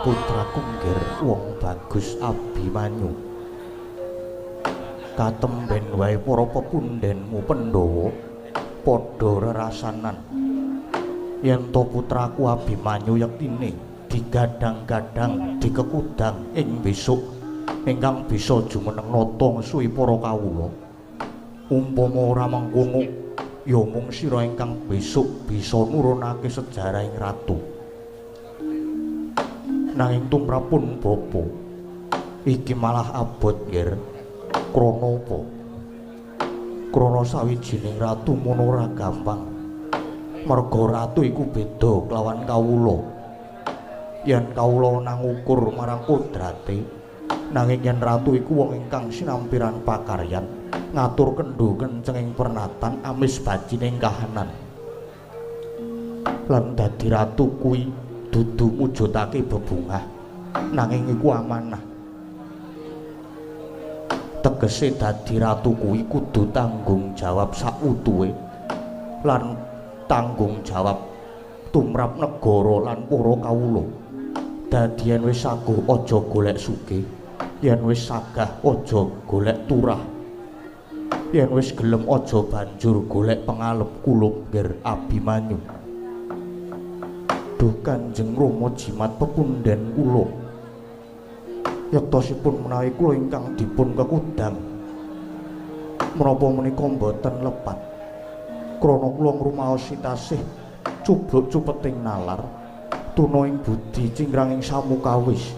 Putraku nggir wong bagus Abimanyu. Katemben wae para pepundhenmu Pandhawa padha rerasanan yen to putraku Abimanyu yektine digadang-gadang dikekudang ing besok ingkang bisa jumeneng nata suwi para kawula. Umpama ora mangkono ya mung sira ingkang besok bisa nurunake sejarahing ratu. Nanging tumrapun bapa iki malah abot nggir. Krana apa? Krana sawijining ratu mono ora gampang. Merga ratu iku beda kelawan kawula. Yen kawula nang ukur marang kodrate, nanging yen ratu iku wong ingkang sinampiran pakaryan, ngatur kendho kencenging pernatan amis bajining kahanan. Lan dadi ratu kuwi dudu mujudake bebungah, nanging iku amanah. Tegese dadi ratu kuwi kudu tanggung jawab sakutuhe lan tanggung jawab tumrap negara lan para kawula. Dadi yen wis saguh aja golek sugih, yen wis sagah aja golek turah, yen wis gelem aja banjur golek pengalep kulub nggir Abimanyu. Duh Kanjeng Rama jimat pepundhen kula. Yektosipun menawi kula ingkang dipun kekudang menapa menika boten lepat krana kula ngrumaosi tasih cubluk cupeting nalar tuna ing budi cingranging samukawis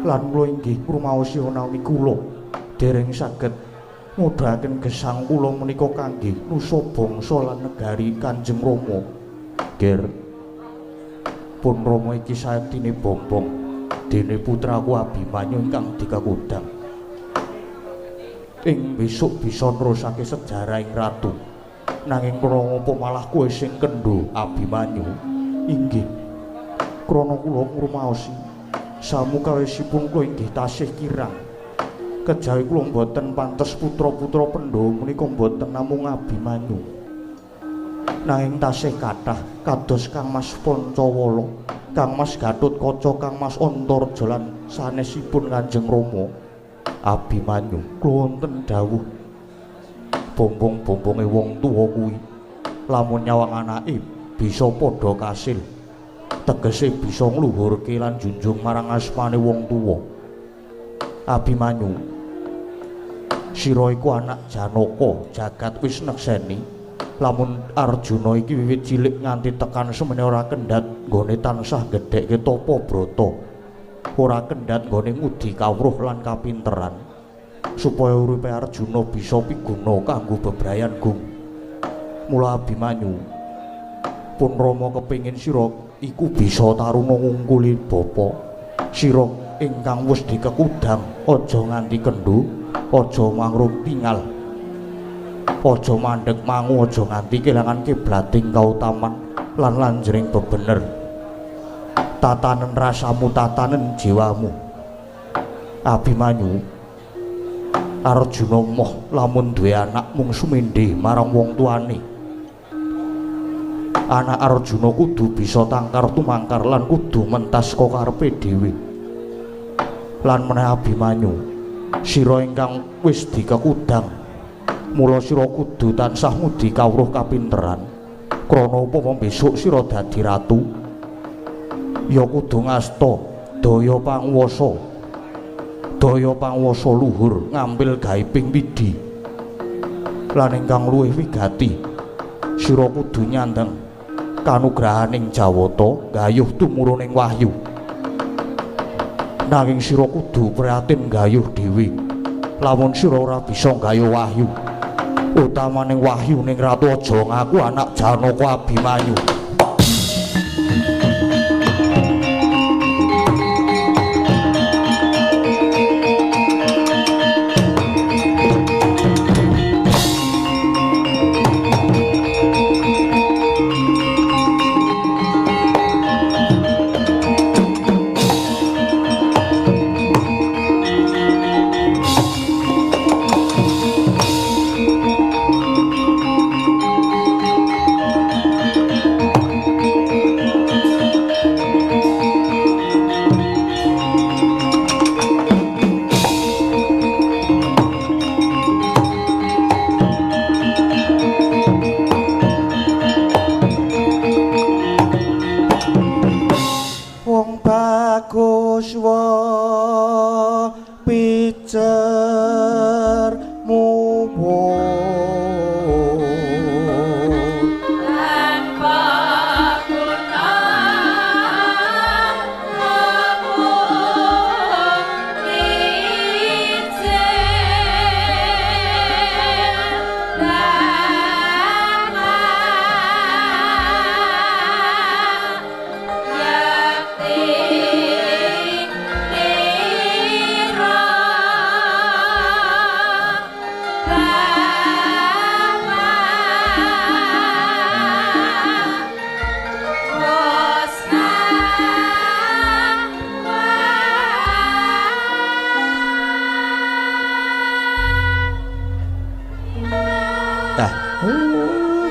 lan kula inggih ngrumaosi menawi kula dereng saged mudahaken gesang kula menika kangge nusa bangsa lan negari Kanjeng Rama. Ger pun Rama iki saektine bombong dene putraku Abimanyu ingkang dikekudang. Ing besok bisa nerusake sejarah ing ratu. Nanging krana apa malah kowe sing kendho Abimanyu? Inggih. Krana kula ngrumaosi samukawisipun kula inggih tasih kirang. Kejawi kula mboten pantes putra-putra Pandhawa menika mboten namung Abimanyu. Nanging tasih kathah kados Kangmas Pancawala, Kangmas Gatotkaca, Kangmas Antarja lan sanesipun Kanjeng Rama. Abimanyu kula wonten dawuh bombong-bombonge wong tuwa kuwi lamun nyawang anake bisa padha kasil, tegese bisa ngluhurke lan junjung marang asmane wong tuwa. Abimanyu, sira iku anak Janaka, jagat wis nekseni. Lamun Arjuna iki wiwit cilik nganti tekan semene ora kendhat nggone tansah gedhekke tapa brata, ora kendhat nggone ngudi kawruh lan kapinteran supaya uripe Arjuna bisa piguna kanggo bebrayan gung. Mula Abimanyu pun Rama kepingin sira iku bisa taruna ngungkuli bapa sira ingkang wis dikekudang. Aja nganti kendhu, aja mangrung tingal, aja mandheg mangu, aja nganti kelangan kiblating kautaman lan lanjering bebener. Tatanen rasamu, tatanen jiwamu. Abimanyu, Arjuna moh lamun duwe anak mung sumindhi marang wong tuane. anak Arjuna kudu bisa tangkar tumangkar lan kudu mentas saka karepe dhewe. Lan meneh Abimanyu, sira ingkang wis dikekudang, mula sira kudu tansah ngudi kawruh kapinteran. Krana upama besok sira dadi ratu, ya kudu ngasta daya pangwasa luhur ngambil gawe ping widi. Lan ingkang luwih wigati, sira kudu nyandheng kanugrahaning Jawata gayuh tumuruning wahyu. Nanging sira kudu prihatin gayuh dhewe. Lamun sira ora bisa gayuh wahyu, utamaning wahyu ning Ratu aja ngaku anak Janaka Abimanyu.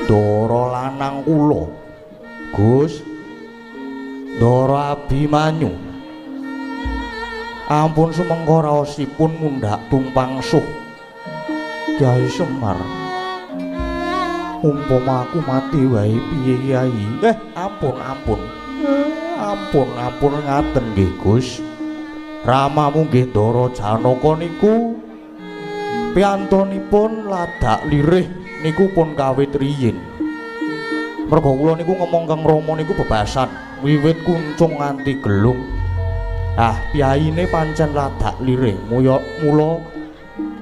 Ndara lanang kula Gus Ndara Abimanyu ampun sumengko raosipun mundhak tumpangsuh Kyai Semar. Umpama aku mati wae piye Kyai? Ampun ngaten nggih Gus. Ramamu nggih Ndara Janaka niku piyantunipun ladak lirih niku pun kawit riyin. Merga kula niku ngomong kang Rama niku bebasan wiwit kuncung nganti gelung. Piyaine pancen ladak lirih mula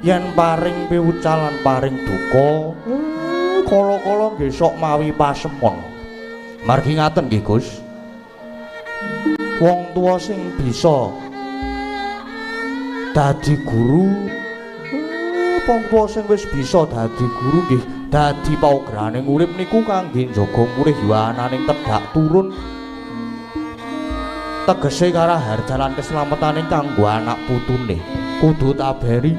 yen paring piwucal lan paring duka kala-kala nggih sok mawi pasemon. Margi ngaten nggih Gus. Wong tuwa sing bisa dadi guru, wong tuwa sing wis bisa dadi guru nggih dadi paugraning urip niku kangge njaga murih yuwananing tedhak turun. Tegese karaharjan keselametaning kanggo anak putune kudu taberi.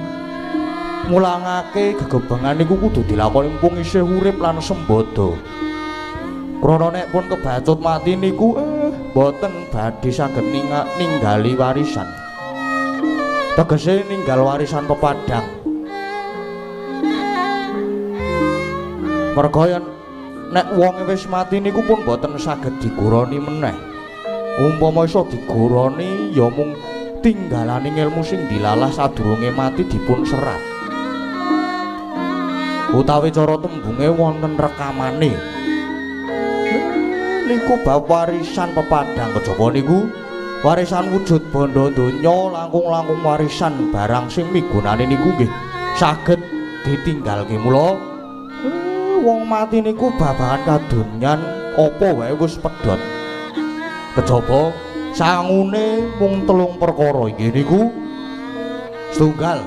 Mulangake gegebengan niku kudu dilakoni mumpung isih urip lan sembada. Krana nek pun kebacut mati niku boten badhe saged ninggali warisan. Tegese ninggal warisan pepadang. Merga yen nek wong wis mati niku pun boten saged diguroni meneh. Umpama iso diguroni ya mung tinggalaning ilmu sing dilalah sadurunge mati dipun serat. Utawi cara tembunge wonten rekamane. Niku bab warisan pepadang kejaba niku warisan wujud bondo donya langkung-langkung warisan barang sing migunani niku nggih saged ditinggalke. Mula wong mati niku babagan kadonyan apa wae wis pedhot. Kejaba sangune mung 3 perkara inggih niku setunggal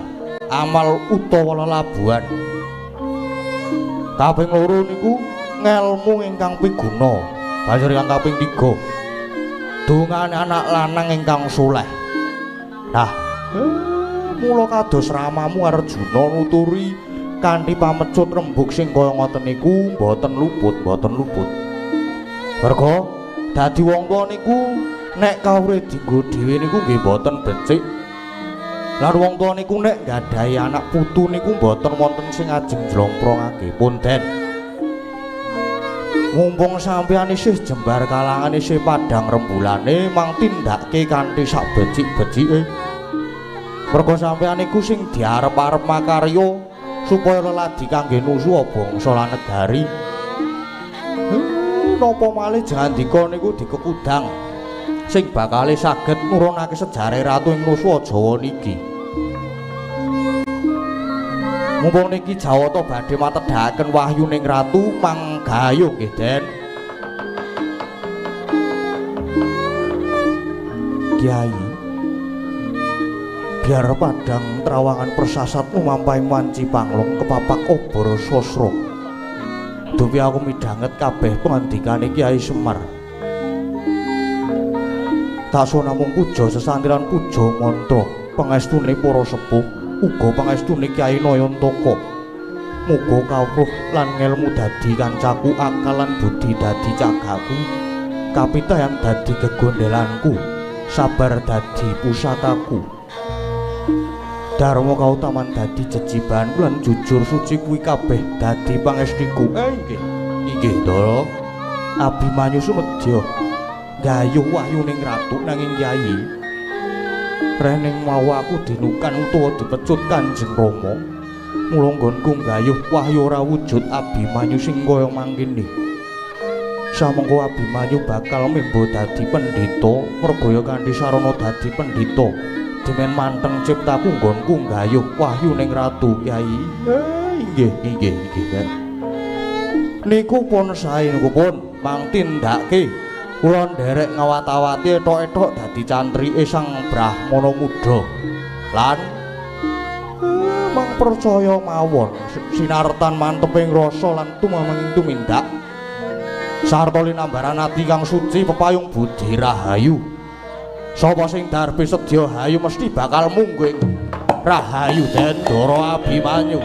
amal utawa lelabuhan. Kaping 2 niku ngelmu ingkang piguna. Banjur ingkang kaping 3 dongane anak lanang ingkang saleh. Mula kados ramamu Arjuna nuturi kanthi pamecut rembug sing kaya ngoten niku mboten luput. Merga dadi wong tuwa niku nek kawruh dienggo dhewe niku nggih boten becik. Lan wong tuwa niku nek nggadahi anak putu niku boten wonten sing ajeng njlomprongake. Punten. Mumpung sampeyan isih jembar kalangan isih padhang rembulane mang tindakke kanthi sak becik-becike. Merga sampeyan iku sing diarep-arep makarya supaya leladi kangge nusu bangsa lan negari. Napa malih jandika niku dikekudang sing bakale saged nurunake sejarah ratu ing nusa Jawa niki. Mumpung niki Jawata badhe matedhaken wahyu ning ratu manggayuh nggih Den. Kyai, biar padang trawangan persasat umampaing wanci panglong kepapak obor sosro. Dupi aku midhanget kabeh pangandikane Kyai Semar. Taso namung puja sesantiran puja mantra pangestune para sepuh uga pangestune Kyai Nayantaka. Muga kawruh lan ngelmu dadi kancaku, akal lan budi dadi cagaku, kapitayan dadi gegondelanku, sabar dadi pusakaku, dharma kautaman dadi jejiban lan jujur suci kuwi kabeh dadi pangestiku. Inggih Ndara. Abimanyu sumedya gayuh wahyuning ratu nanging Kyai rening mawa aku dinukan utawa dipecut Kanjeng Rama. Mula nggonku gayuh wahyu ora wujud Abimanyu sing kaya mangkene. Samengko Abimanyu bakal mimba dadi pendhita, mergaya kanthi sarana dadi pendhita. Demen manteng ciptaku nggonku gayuh wahyu ning ratu Kyai. Inggih. Niku pun sae niku pun mangtindake kula nderek ngawat-awati etok-etok dadi cantrike Sang Brahmana Muda. Lan mang percaya mawon sinartan manteping rasa lan tumaming tumindak sarta linambaran ati kang suci pepayung budi rahayu. Sapa sing darbe sedya hayu mesti bakal mungguh rahayu Den Ndara Abimanyu.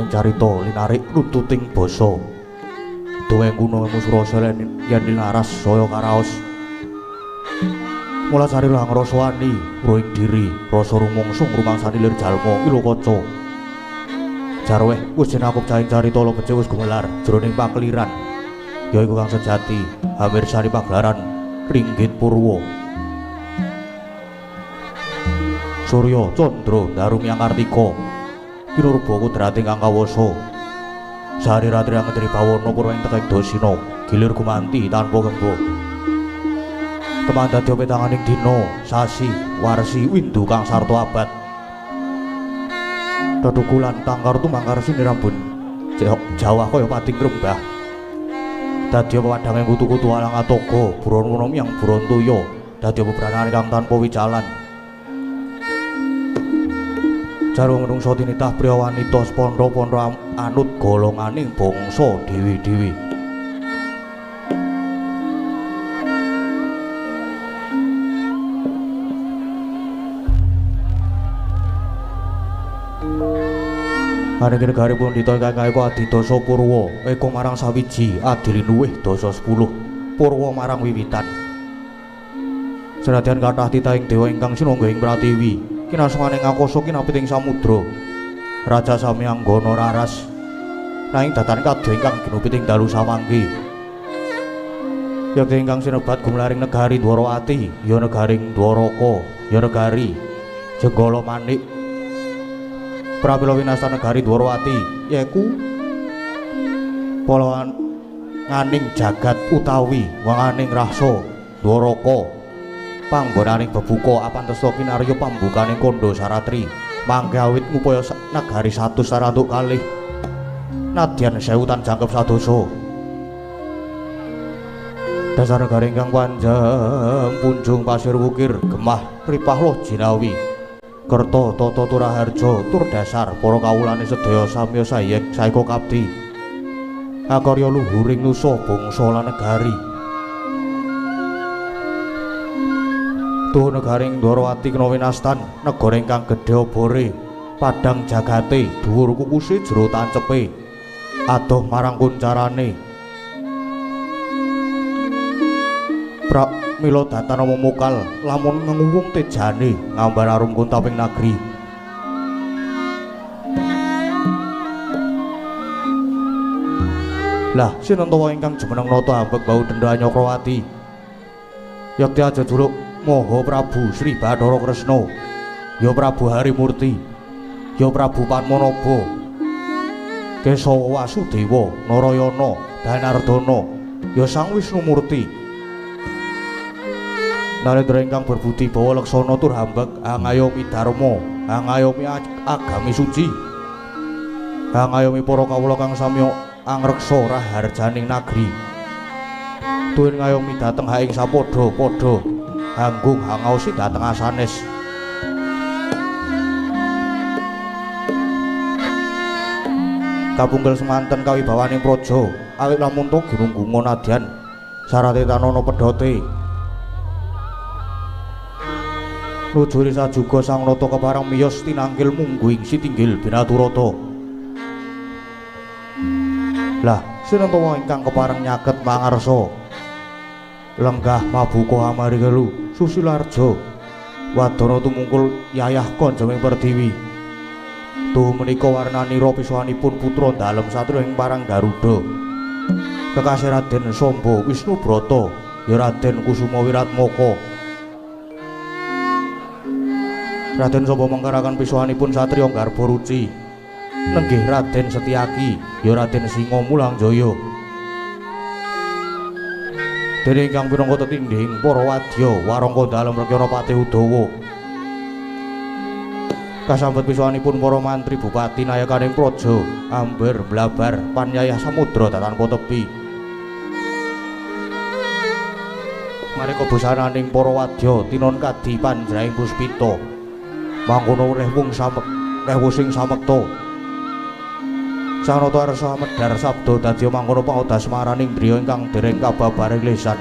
carita linarik nututing basa. Duweng kuno Musrasela yen laras saya karaos. Mula sari lah ngrasa wani, roing diri, rasa rumangsa ngrumangsani lir jalma Ilakaca. Jarweh wis jenakup cahing carita lo becik wis gumelar jroning pakeliran. Yaiku kang sejati, hampir sari pagelaran Ringgit Purwa. Surya Candra Darumyang Kartika kinurba kudrating kang kawasa. Sari ratri angedri bawana purwa ing teking Dasina gilir gumanti tanpa gembo. Teman dadi petanganing dina sasi warsi windu kang sarta abad. Tetukulan tangkar tumangkar sinirambun Jawa kaya pating rembah. Dadi pepadhange kutu-kutu alang atoga Buron yang Burontoya dadi bebranané kang tanpa wicalan. Jarwa menungsa tinitah priya wanita spandha-pandha anut golonganing bangsa dewi-dewi. Ananging negaripun Dita ingkang kaeku Adidasa Purwa eka marang sawiji adiluwih dasa 10 Purwa marang wiwitan. Senadyan kathah titahing dewa ingkang sinangga ing Pratiwi kinasmaning akasa kinapiting samudra Raja Samyanggana raras nanging datan kadya ingkang ginupiting dalu samangke. Yakti ingkang sinebat gumlaring negari Dwarawati ya negaring Dwaraka ya negari Jenggala Manik. Prapila winasta negari Dwarawati yaiku polawan nganing jagat utawi wanganing rasa Dwaraka panggonaning bebuka apantesa kinarya pambukaning kandha saratri mangke awit ngupaya nagari 100 sarantuk kalih nadyan 1000 tan jangkep sadosa. Dasar negari ingkang panjang punjung pasir wukir gemah ripah loh jinawi kerta tata turaharja tur dasar para kawulane sedaya samya sayek saeka kapti akarya luhuring nusa bangsa lan negari. Tuh negaring Dwarawati kena winastan negara ingkang gedhe obore padhang jagate dhuwur kukuse jero tancepe adoh marang kuncarane. Mila datan momokal lamun ngenguwung tejane ngambar arum kuntaping nagri. Lah sinentawa ingkang jumeneng nata ambek bau denda Nyakrawati yakti aja juluk Maha Prabu Sri Bathara Kresna ya Prabu Harimurti ya Prabu Padmanaba Kesawa Wasudewa Narayana Danardana ya Sang Wisnumurti Narendra ingkang berbudi bawa leksana tur hambek angayomi dharma angayomi agami suci angayomi para kawula kang samya angreksa raharjaning nagri tuwin ngayomi dhateng haing sapadha-padha hanggung hangaosi dhateng asanes. Kapungkel semanten kawibawaning praja awit lamun to ginunggunga nadyan sarate tanana pedhote nujuri sajuga sang nata keparang miyos tinanggil mungguing sitinggil binaturata. Lah sinentawa ingkang keparang nyaket mangarsa lenggah mabuka amarikelu Susilarja wadana tumungkul yayah Kanjeng Pertiwi. Tuh menika warnanira pisahanipun putra dalem satria ing parang Garuda kekasih Raden Samba Wisnubrata ya Raden Kusuma Wiratmaka. Raden Samba mengkarakan pisahanipun satriya Garbaruci nenggih Raden Setyaki ya Raden Singa Mulangjaya. Dene ingkang pinangka tetindhing para wadya warangka dalem rekyana Patih Udawa kasambet pisahanipun para mantri bupati nayakaning praja amber blabar panyayah samudra tanpa tepi. Marika busananing para wadya tinon kadi panjraing puspita mangkono reh sing samekta sang nata arsa medhar sabda dadi mangkono paodas maraning driya ingkang dereng kababaring lisan.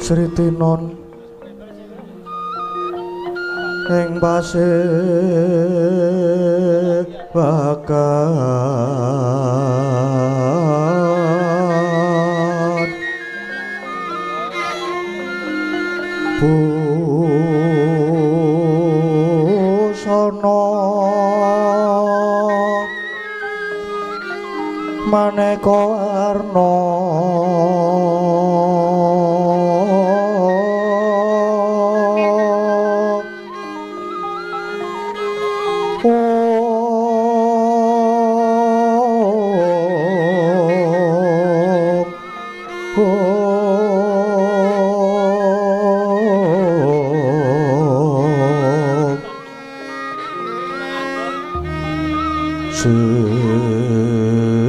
Sri Tinon ing pasir bakat busana maneka warna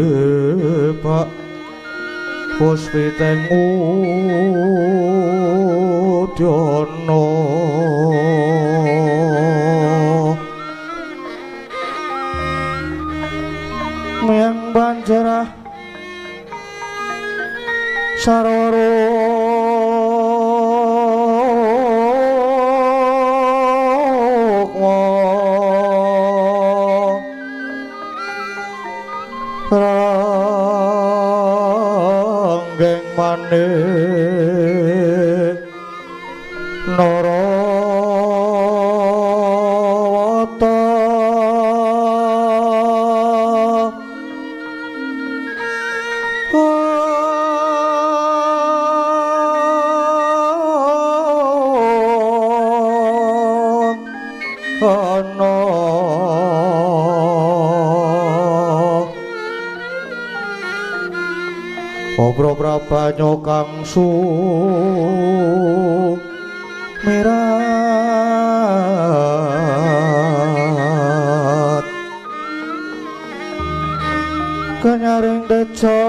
sepak puspiteng udana miyang banjara sarwara ranggeng maneh Narawata ana Obro prabanyo kang sumirat kenyaring deca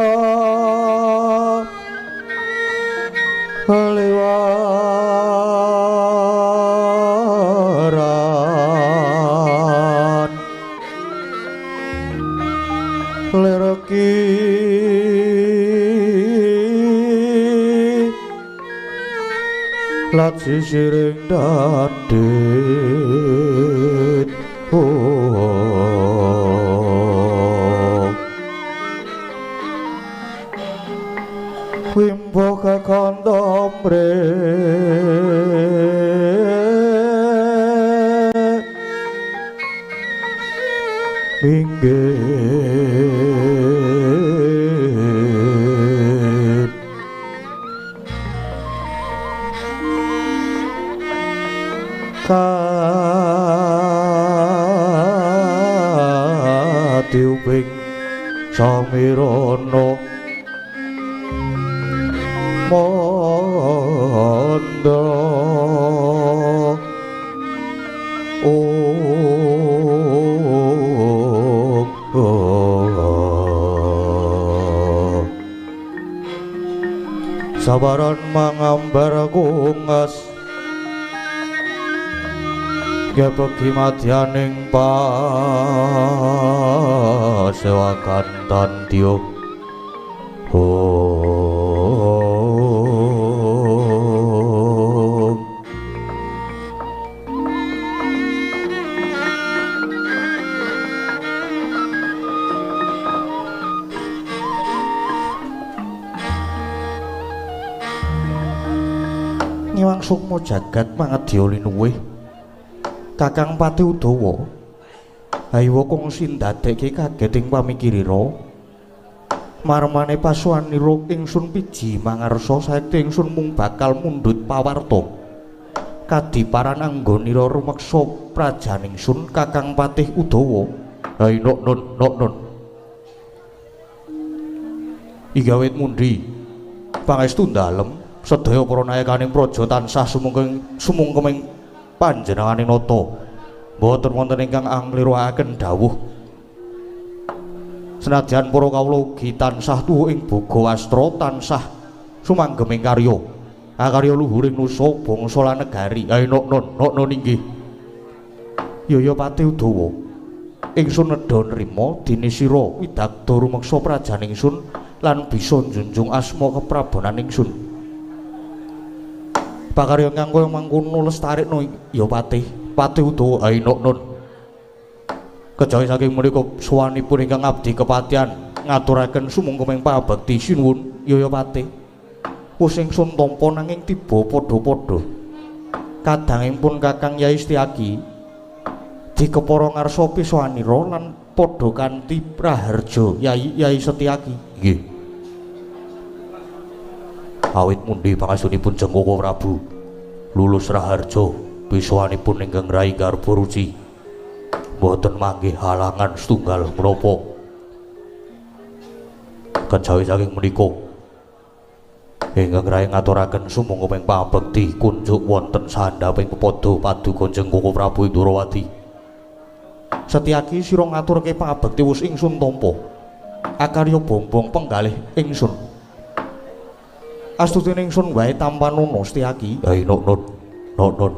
liwaran lereki lat sisiring dadit wimbo kakandha mrek pinggit katiuping samirana mandra sabaran mangambar kungas gepeki madyaning pasewakan tandya Ngiwang sukma jagat mangadya linuwih Kakang Pati Udawa haywa kongsi ndadekke kaget ing pamikirira marmane pasuwanira ingsun piji mangarsa saekti ingsun mung bakal mundhut pawarta kadiparan anggonira rumeksa prajaningsun Kakang Patih Udawa hai nok nun igawit mundi pangestu dalem sedaya para nayakaning praja tansah sumungkeming panjenenganing nata boten wonten ingkang anglirakaken dawuh senadyan para kawula ugi tansah tuwuh ing boga wastra tansah sumanggeming karya karya luhuring nusa bangsa lan negari ayo nok inggih Yaya Pati Udawa ingsun nedha nrima dene sira widakda rumeksa prajaningsun lan bisa njunjung asma keprabanan ingsun pakarya kang kaya mangkono lestarikno ya Patih Udawa Ainuk Nun. Kejawi saking menika suwanipun ingkang abdi kepatihan ngaturaken sumangga pabekti sinuwun ya Patih. Wis ingsun tampa nanging tiba padha-padha. Kadangipun Kakang Yai Setyaki dikepara ngarsa pisowanira lan padha kanthi praharja Yai Setyaki. Nggih. Awit mundi pangastunipun Jengkoko Prabu lulus raharja pisowanipun ingkang Rai Garbaruci boten manggih halangan setunggal menapa. Kejawi saking menika ingkang Rai ngaturaken sumangga pabekti kunjuk wonten sandhaping pepada paduka Jengkoko Prabu Indrawati. Setyaki sira ngaturke pabekti wis ingsun tampa. Akarya bombong penggalih ingsun. Astutine ingsun wae tampa nono Setyaki. Ainuk Nun.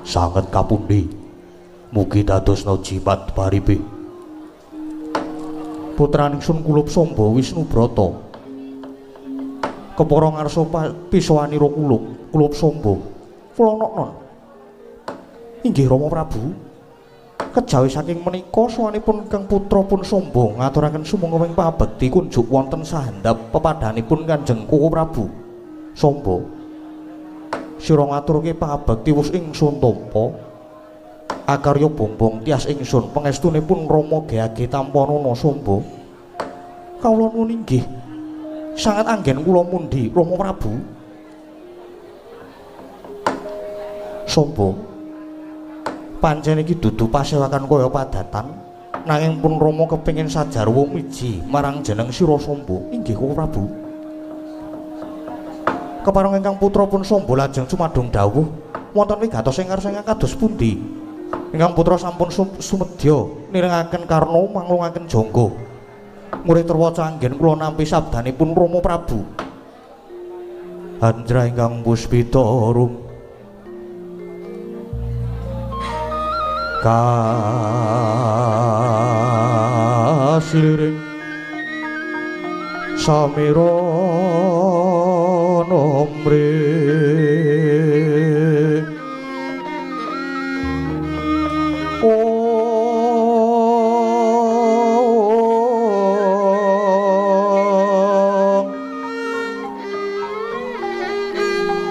Sanget kapundi. Mugi dadosna jimat paribe. Putraningsun Kulub Samba Wisnubrata kepara ngarsa pisowanira Kulub Samba. Kula non. Inggih Rama Prabu. Kejawi saking menika sawanipun Kang Putra pun Samba ngaturaken sumangga pabekti kunjuk wonten sahandhap pepadhanipun Kanjeng Koko Prabu Samba. Sira ngaturke pabekti wis ingsun tampa. Akarya bombong tias ingsun pangestunipun Rama Gyage Tampanana Samba. Kawula nuwun inggih. Sangat anggen kula mundi Rama Prabu. Samba. Pancen iki dudu pasewakan kaya padatan, nanging pun Rama kepengin sajarwa miji marang jeneng sira Samba. Inggih Koko Prabu. Kepareng ingkang putra pun Samba lajeng sumadung dawuh, wonten wigatos ingkang kados pundi? Ingkang putra sampun sumedya nirengaken karna manglungaken jangga. Murid terwaca anggen kula nampi sabdanipun Rama Prabu. Anjra ingkang puspita rum kasiliring samira nomre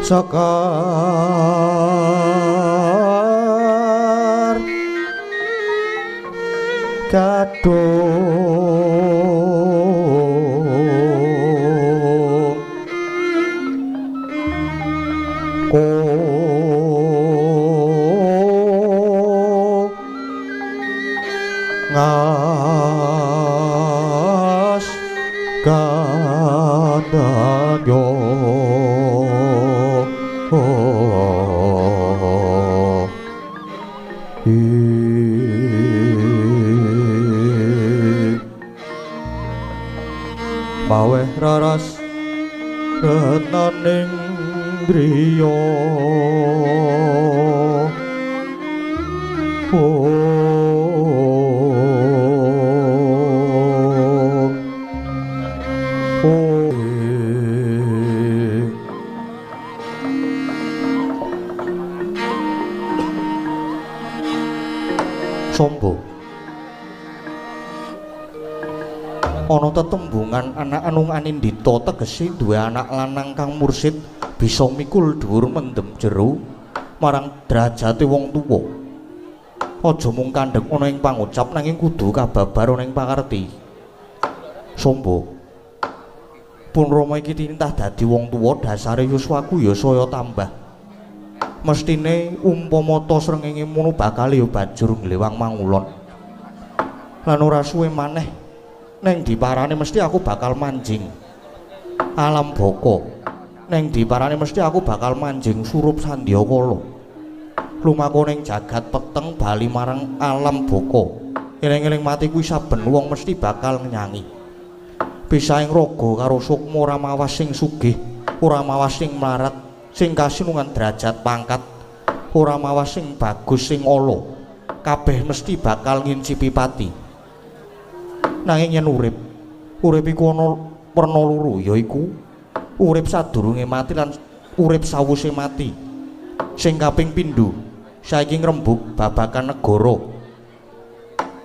sakar kadung ngas kadangyo maweh raras retaning driya Samba. Ana tetembungan anak anung anindita tegese duwe anak lanang kang mursid bisa mikul dhuwur mendem jero marang derajate wong tuwa. Aja mung kandhek ana ing pangucap nanging kudu kababar ana ing pangerti. Samba. Pun Rama iki tintah dadi wong tuwa dasare yuswaku ya saya tambah. Mestine umpama ta srengenge mono bakal ya banjur nglewang mangulon. Lan ora suwe maneh neng diparani mesti aku bakal manjing alam baka. Neng diparani mesti aku bakal manjing surup Sandyakala. Lumaku ning jagat peteng bali marang alam baka. Eling-eling mati kuwi saben wong mesti bakal nyanyi. Pisaing raga karo sukma ora mawas sing sugih, ora mawas sing mlarat. Sing kasinungan derajat pangkat ora mawas sing bagus sing ala kabeh mesti bakal ngincipi pati. Nanging yen urip iku ana werna loro yaiku urip sadurunge mati lan urip sawise mati. Sing kaping pindho saiki ngrembug babagan negara.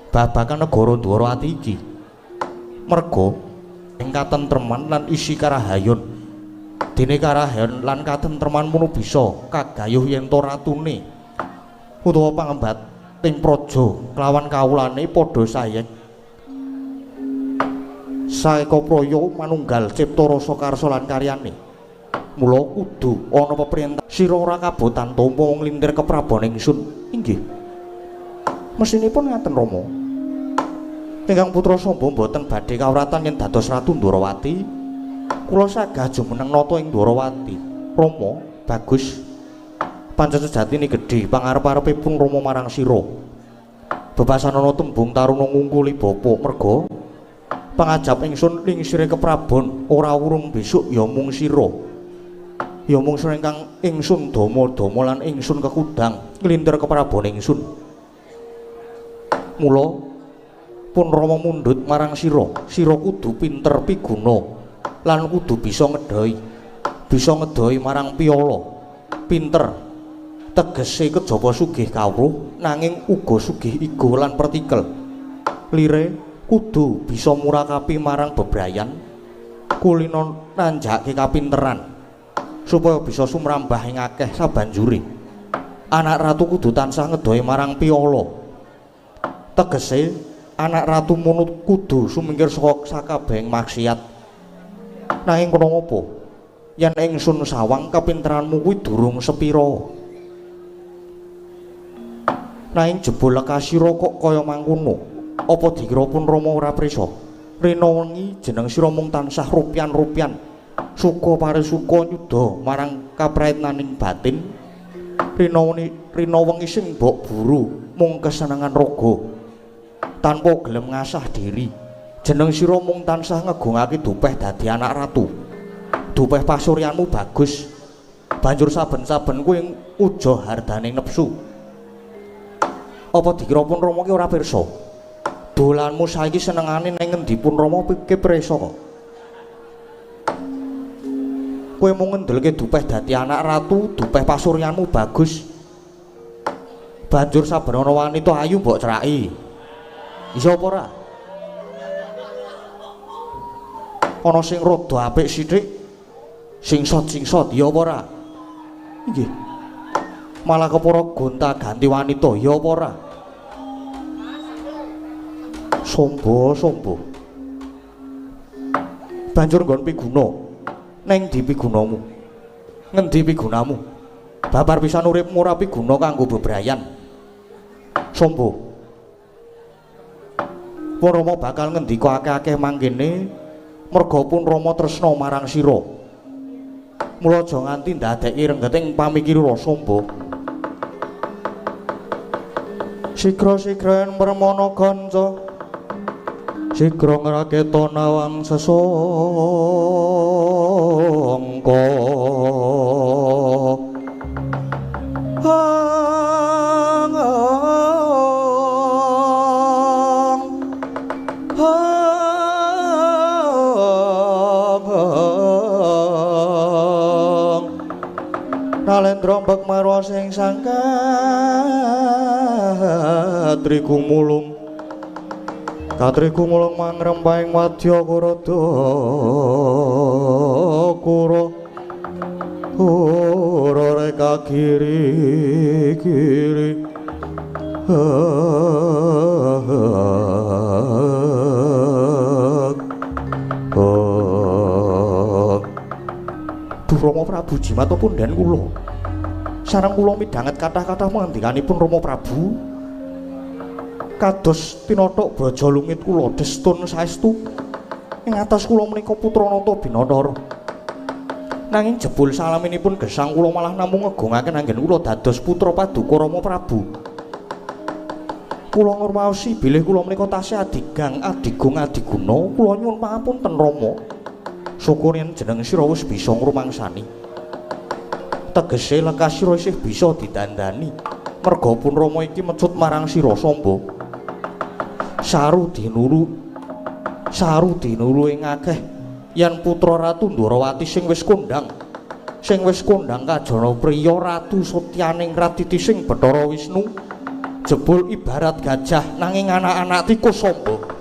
Babagan negara Dwarawati iki merga ing katentreman lan isi karahayon. Dene karahayon lan katentreman mono bisa kagayuh yen to ratune utawa pangembating praja kelawan kawulane padha sayek. Saeka praya manunggal cipta rasa karsa lan karyane. Mula kudu ana peperintah sira ora kabotan tampa nglintir keprabon ingsun. Inggih. Mesinipun ngaten Rama. Ingkang putra Samba mboten badhe kawratan yen dados Ratu Ndwarawati. Kula sagah jumeneng nata ing Ndwarawati. Rama, bagus. Pancen sejatine gedhe pangarep-arepipun Rama marang sira. Bebasanana tembung taruna ngungkuli bapa merga pangajap ingsun ning sire keprabon ora urung besok ya mung sira. Ya mung sira ingkang ingsun dama-dama lan ingsun kekudang nglintir keprabon ingsun. Mula pun Rama mundhut marang sira. Sira kudu pinter piguna lan kudu bisa ngedhoi. Bisa ngedhoi marang piyala. Pinter tegese kejaba sugih kawruh nanging uga sugih igo lan pertikel. Lire kudu bisa murakapi marang bebrayan. Kulina nanjake kapinteran supaya bisa sumrambah ing akeh sabanjure. Anak ratu kudu tansah ngedhoi marang piyala. Tegese anak ratu munut kudu sumingkir saka sakabehing maksiat. Nanging kena ngapa? Yen ingsun sawang kapinteranmu kuwi durung sepira. Nanging jebul lekasira kok kaya mangkono. Apa dikira pun Rama ora prisa? Rina wengi jeneng sira mung tansah rupyan-rupyan. Suka parisuka nyuda marang kapraitnaning batin. Rina wengi sing mbok buru mung kesenengan raga. Tanpa gelem ngasah diri. Jeneng sira mung tansah ngegungake dupeh dadi anak ratu. Dupeh pasuryanmu bagus. Banjur saben-saben kuwi uja hardaning nepsu. Apa dikira pun Rama ki ora pirsa? Dolanmu saiki senengane ning ngendi pun Rama ki pirsa kok. Kowe mung ngendelke dupeh dadi anak ratu, dupeh pasuryanmu bagus. Banjur saben ana wanita ayu mbok ceraki. Iso apa ora? Ana sing rada apik sithik, singsot ya apa ora? Nggih. Malah kepara gonta-ganti wanita ya apa ora? Sombo. Banjur nggon piguna. Neng ndi pigunamu? Ngendi pigunamu? Babar pisan uripmu ora piguna kanggo bebrayan. Sombo. Pun Rama bakal ngendika akeh-akeh mangkene merga pun Rama tresna marang sira. Mula aja nganti ndadeki renggeting pamikira Sombo. Sigra-sigraen permana kanca sigra ngraketa nawang sesangka. Nalendra mbek marwa sing sangkatri gumulung Katri gumulung mangrempahing wadya kurada kura reka giri Rama Prabu jimat pundhen kula. Sareng kula midhanget kathah-kathah pangandikanipun Rama Prabu. Kados tinothok braja lumit kula destun saestu ing atas kula menika putra nata binatara. Nanging jebul salaminipun gesang kula malah namung ngegungaken anggen kula dados putra paduka Rama Prabu. Kula ngurmaosi bilih kula menika tasih adigung adiguna, kula nyuwun pangapunten Rama. Syukur yen jeneng sira wis bisa ngrumangsani. Tegese lekas sira isih bisa didandani. Merga pun Rama iki mecut marang sira Samba. Saru dinuru ing akeh yen putra Ratu Ndwarawati sing wis kondhang sing wis kondhang kajana priya Ratu Satyaning Ratiti sing Bathara Wisnu jebul ibarat gajah nanging anak-anak tikus sombong.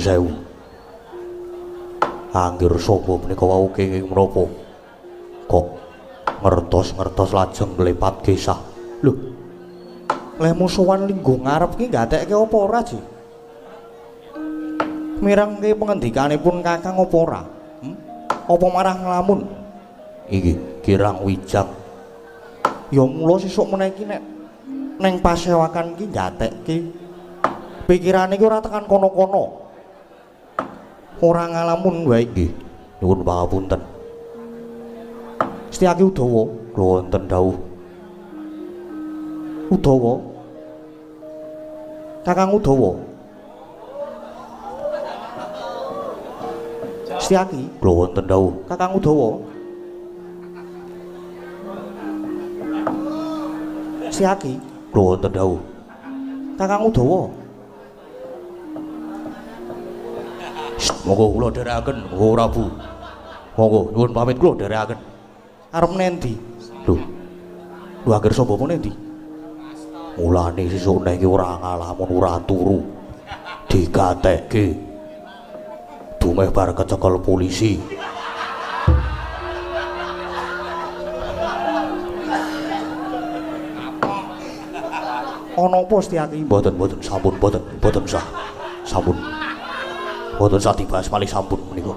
Sewu anggir sapa menika wau kenging menapa kok ngertos-ngertos lajeng nglepat gesah lho lemu sowan linggo ngarep ki gatekke apa ora Ji mirengke pengendikanipun Kakang apa ora apa marah nglamun iki kirang wijang ya mula sesuk meneh iki nek ning pasewakan ki gatekke pikirane ki ora tekan kono-kono orang ngalamun wae nggih nyuwun pangapunten Setyaki Udawa kula wonten dawuh Udawa Kakang Udawa Setyaki kula wonten dawuh Kakang Udawa Setyaki kula wonten dawuh Kakang Udawa monggo kula dherekaken monggo Prabu monggo nyuwun pamit kula dherekaken arep nendi lho anggere sapa meneh ndi mulane sesuk nek iki ora ngalamun ora turu digatekke dumeh bar kecekel polisi ana apa Setyaki mboten sampun mboten sah sampun boten sah dibahas malih sampun menika.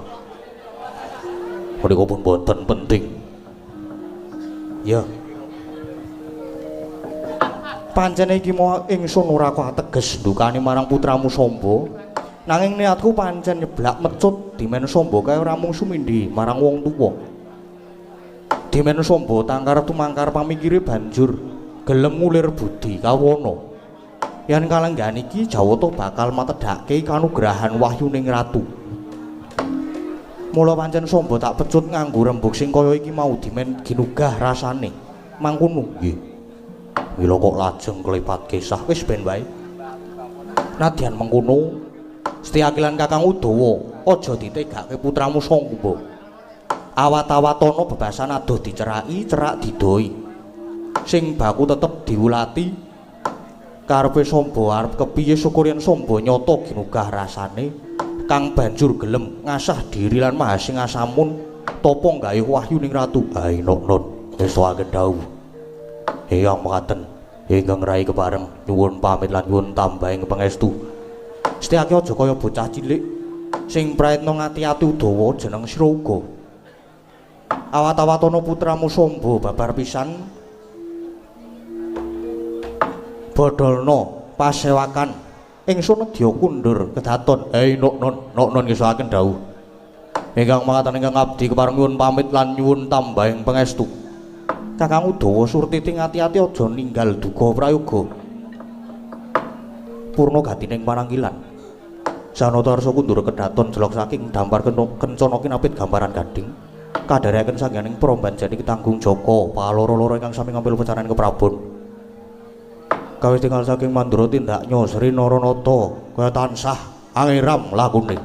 Menika pun boten penting. Ya. Pancen iki mau ingsun ora kok ateges ndukani marang putramu Samba. Nanging niatku pancen nyeblak mecut dimen Samba kae ora mung sumindhi marang wong tuwa. Dimen Samba tangkar tumangkar pamikire banjur gelem ngulir budi kawono. Yen kalenggan iki Jawata bakal matedhake kanugrahan wahyuning ratu. Mula pancen Samba tak pecut nganggo rembug sing kaya iki mau dimen ginugah rasane. Mangkono nggih. Mila kok lajeng klepat gesah wis ben wae. Nadyan mengkono, Setyaki lan Kakang Udawa aja ditegake putramu Samba. Awat-awatana bebasan adoh diceraki, cerak didoi. Sing baku tetep diwulati. Karepe Samba arep kepiye syukur yen Samba nyata ginugah rasane kang banjur gelem ngasah diri lan mahasingasamun tapa gawe wahyuning ratu. Hai Nun wis wae dawuh. Eyang mekaten ingkang rai kepareng nyuwun pamit lan nyuwun tambahing pangestu. Setyaki aja kaya bocah cilik sing praetna ngati-ati Udawa jeneng sira uga. Awat-awatana putramu Samba babar pisan bodolno pasewakan ingsun nedya kundur kedaton. Hei Nun ngesaken dawuh. Ingkang makaten ingkang abdi kepareng nyuwun pamit lan nyuwun tambahing pangestu. Kakang Udawa surtiti ngati-ati aja ninggal duka prayoga. Purna gatining pananggilan. Sanata arsa kundur kedaton jelok saking dampar kencana kinapit gambaran gading. Kadharekaken sangganing prombanjani ketanggung Jaka paloro-loro ingkang sami ngambil pecanan keprabon. Kawis tinggal saking mandura tindaknya Sri Naranata kaya tansah angiram lakune.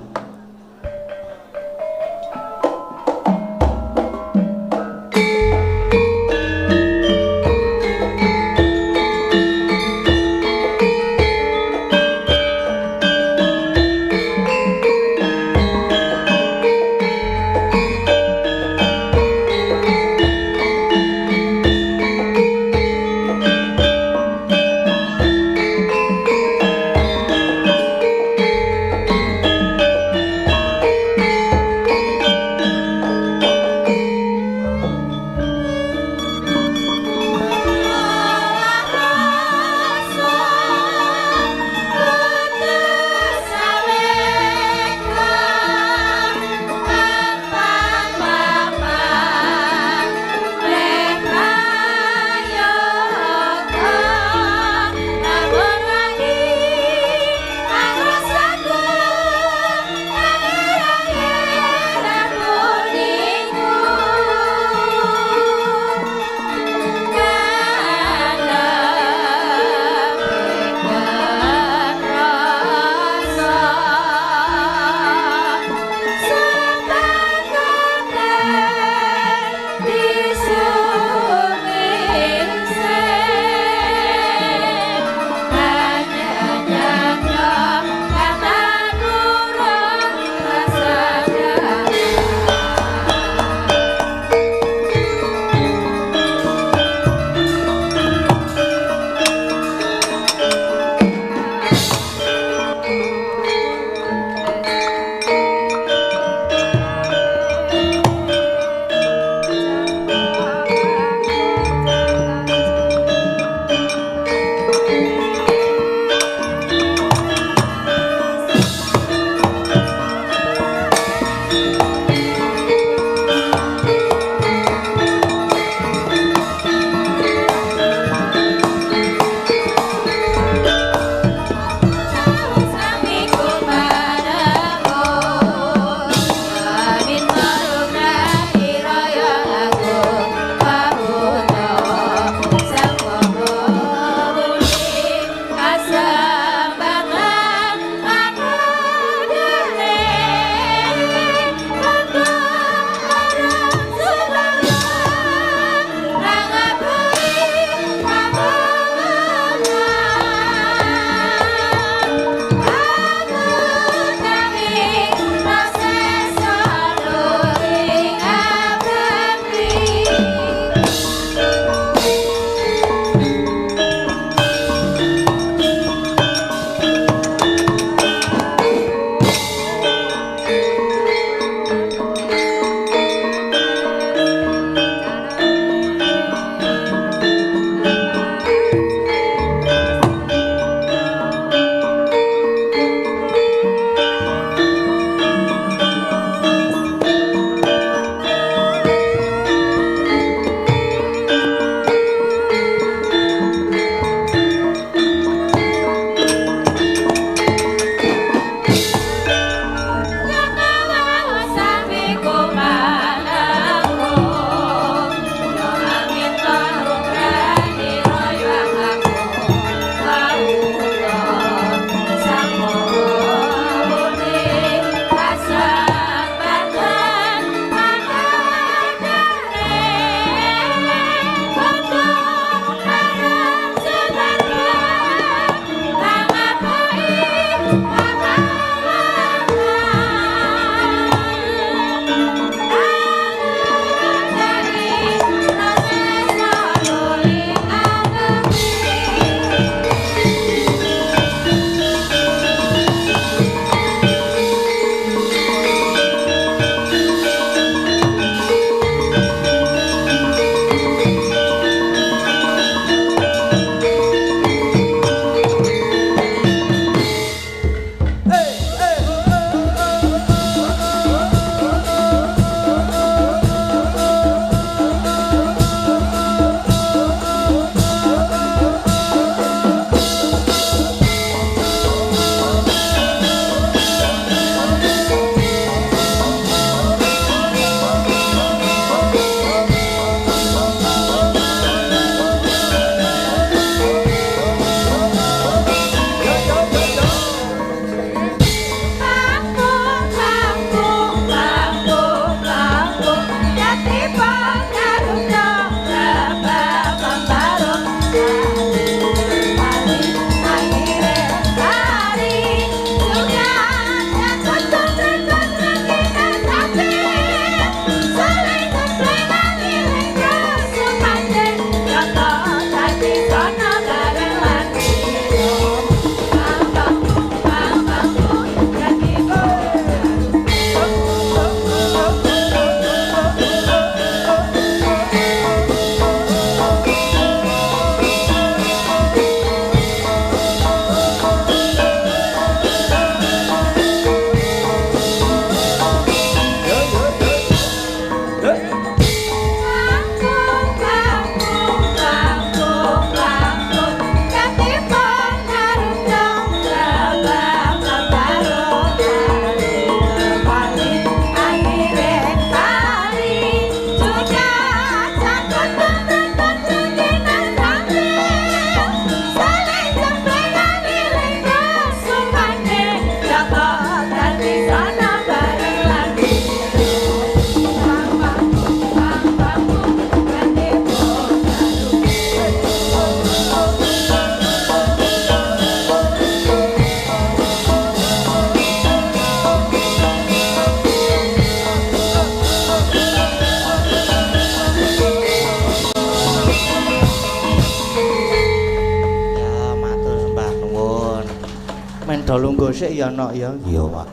Rada lungguh sik ya nok ya. Iya, Pak.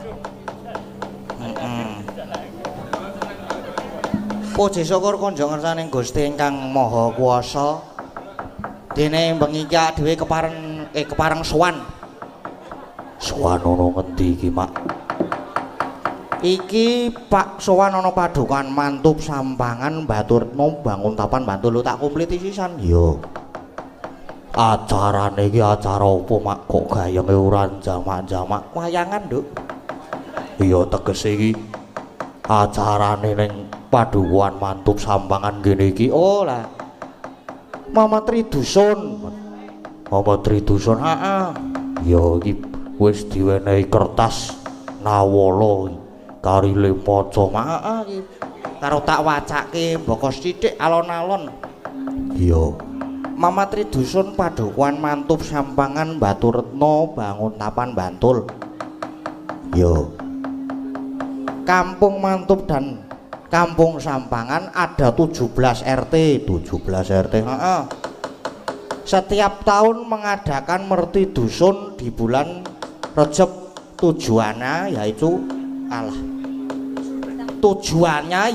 Puji syukur kunjuk ngersaning Gusti ingkang Maha Kuwasa. Dene bengi iki dhewe kepareng sowan. Sowan ana ngendi iki, Mak? Iki Pak sowan ana padukan mantup sampangan Baturna bangun tapan Bantul tak kompliti sisan. Yo. Acarane iki acara apa, Mak? Kok gayenge ora jamak-jamak wayangan, Nduk? Iya tegese iki acarane ning padukuhan mantup sampangan gini iki. Oh lah Mama Tridusun. Mama Tridusun, ya iki wis diwenehi kertas nawala karile maca iki karo tak wacake mboko sithik alon-alon. Iya Mama Tridusun padukuhan mantup sampangan Baturetna bangun tapan Bantul. Yo Kampung Mantup dan Kampung Sampangan ada 17 RT, 17 RT. Setiap tahun mengadakan merti dusun di bulan Rejab. Tujuannya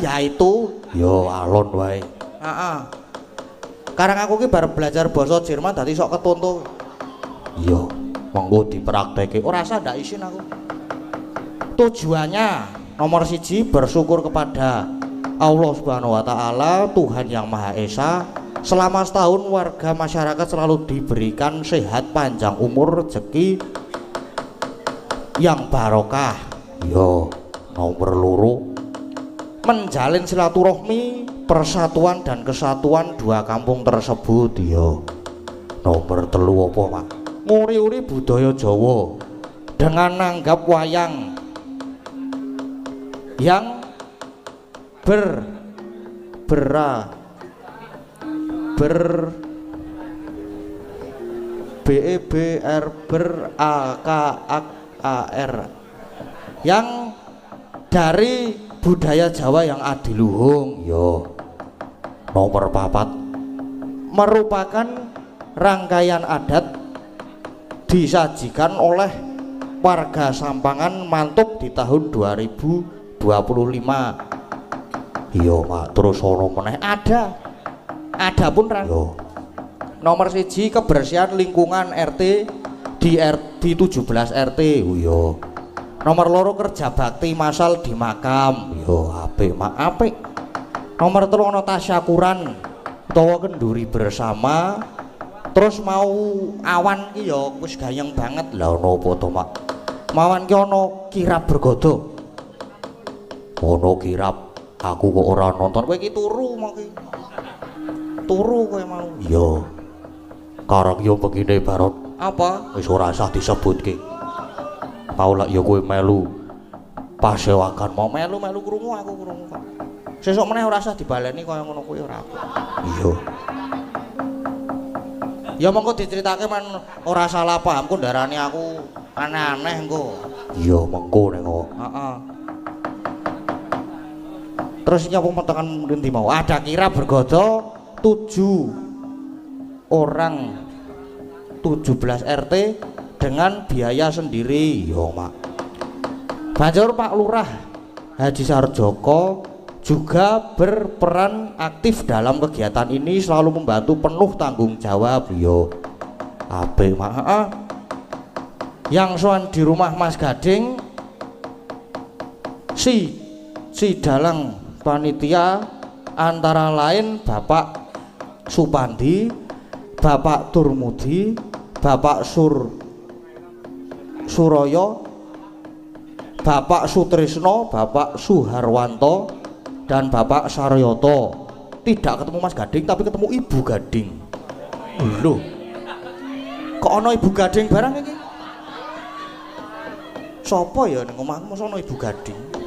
yaitu yo alon wae. Karang aku ki bar belajar basa Jerman dadi sok ketonto. Yo, monggo dipraktekke. Ora usah ndak isin aku. Tujuannya nomor 1 bersyukur kepada Allah Subhanahu wa taala, Tuhan yang Maha Esa. Selama setahun warga masyarakat selalu diberikan sehat, panjang umur, rezeki yang barokah. Yo, nomor 2 menjalin silaturahmi, persatuan dan kesatuan dua kampung tersebut. Yo, nomor 3 apa, Pak? Nguri-uri budaya Jawa dengan nanggap wayang yang yang dari budaya Jawa yang adiluhung. Yo, nomor 4 merupakan rangkaian adat disajikan oleh warga Sampangan Mantup di tahun 2025. Iya, Pak. Terus ono meneh ada pun nomor 1 kebersihan lingkungan RT di 17 RT. Iya. Nomor 2 kerja bakti masal di makam. Yo apik, Mak, apik. Nomor 3 ana tasyakuran utawa kenduri bersama. Terus mau awan ki ya wis gayeng banget. Lah ono apa to, Mak? Mawan ki ana kirab bergodo. Ono kirab. Aku kok ora nonton. Kowe iki turu mau ki. Turu kowe mau. Iya. Karang yo begine Barot. Apa? Wis ora usah disebutke. Paulak ya kowe melu pasewakan mau melu krungu aku krungu kok. Sesuk meneh ora usah dibaleni kaya ngono kuwi ora apa. Iya. Ya monggo diceritake men ora salah paham ku ndarani aku aneh-aneh engko. Iya mengko ning kok. Heeh. Terus iki apa metengan ngendi mau? Ada kira bergodo 7 orang 17 RT dengan biaya sendiri. Yo, Mak. Banjur Pak Lurah Haji Sarjoko juga berperan aktif dalam kegiatan ini, selalu membantu penuh tanggung jawab. Yo apik, Mak. Yang soan di rumah Mas Gading si dalang panitia antara lain Bapak Supandi, Bapak Turmudi, Bapak Suroyo, Bapak Sutrisno, Bapak Suharwanto, dan Bapak Saryoto. Tidak ketemu Mas Gading tapi ketemu Ibu Gading. Loh, kok ana Ibu Gading barang iki? Sopo ya ning omahku mosok ana Ibu Gading?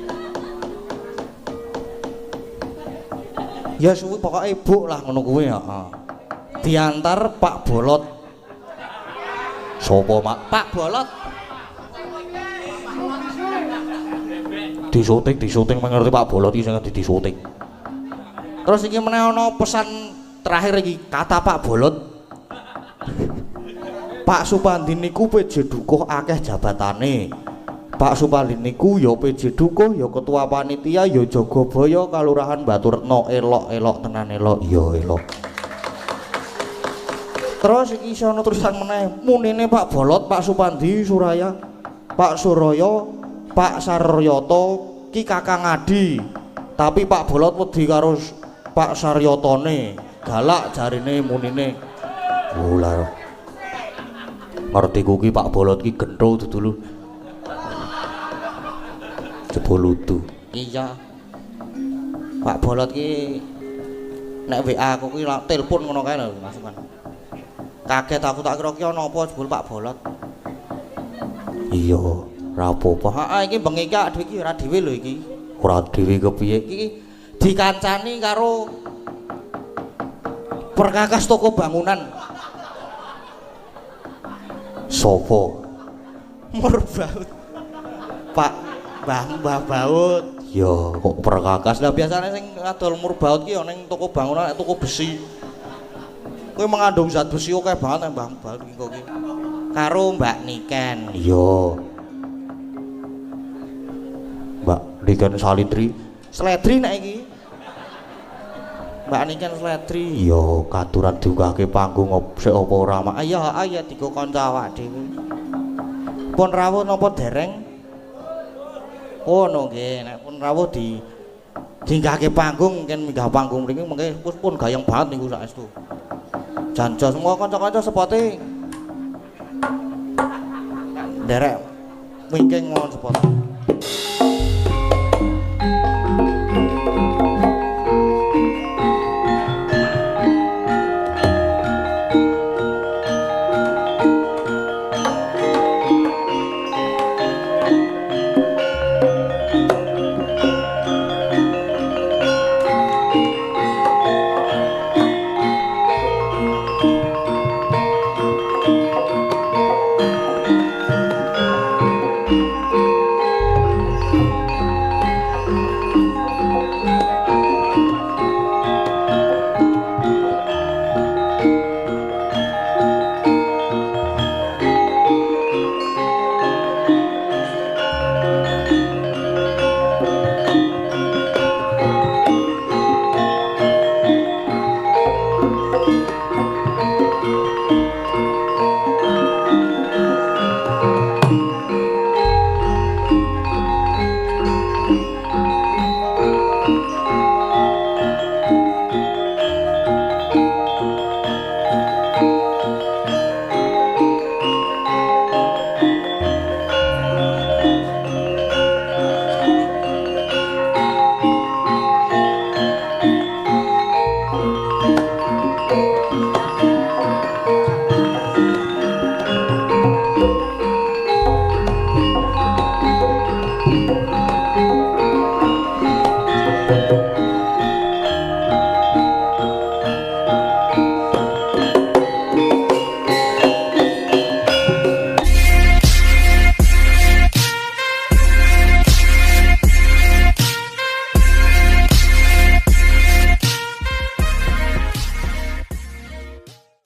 Ya suwi pokoke ibu lah ngono kuwi ya. Diantar Pak Bolot. Sopo, Mak? Pak Bolot. Disuting mengerti Pak Bolot iki sing disuting. Terus iki meneh ana pesan terakhir iki kata Pak Bolot. Pak Supandi niku PJ Dukuh akeh jabatane. Pak Supandi niku ya PJ Dukuh, ya ketua panitia, ya Jagabaya Kalurahan Baturetno. Elok tenan elok. Iya elok. Terus iki iso ana tulisan meneh. Munine Pak Bolot, Pak Supandi, Suraya, Pak Suraya, Pak Saryoto ki Kakang Adi. Tapi Pak Bolot wedi karo Pak Saryotone. Galak jarine munine. Lha ngerti ku ki Pak Bolot ki gentho dudulu. Jebul ludu. Iya. Pak Bolot ki nek WA aku ki telepon ngono kae lho masukan. Kaget aku tak kira ki ana apa jebul Pak Bolot. Iya, ra apa-apa. Heeh iki bengi iki dhewe iki ora dhewe lho iki. Ora dhewe kepiye? Iki dikancani karo perkakas toko bangunan. Sopo? Murbaut. Pak Mbah Baut. Ya, kok perkakas. Lah biasane sing adol murbaut ki ya ning toko bangunan, toko besi. Kowe mengandung zat besi oke banget Mbah Baut ki kok ki. Karo Mbak Niken. Iya. Mbak Niken Salitri. Sledri nek iki. Mbak Niken Sledri. Iya, katuran diugahke panggung sik apa ora mak. Iya digo kanca awak dhewe. Pun rawuh napa dereng? Ono nggih, nek pun rawuh dinggahke panggung mungkin minggah panggung mriki mengke pun gayeng banget niku saestu. Janjo semua kanca-kanca sepote derek wingking mon sepote.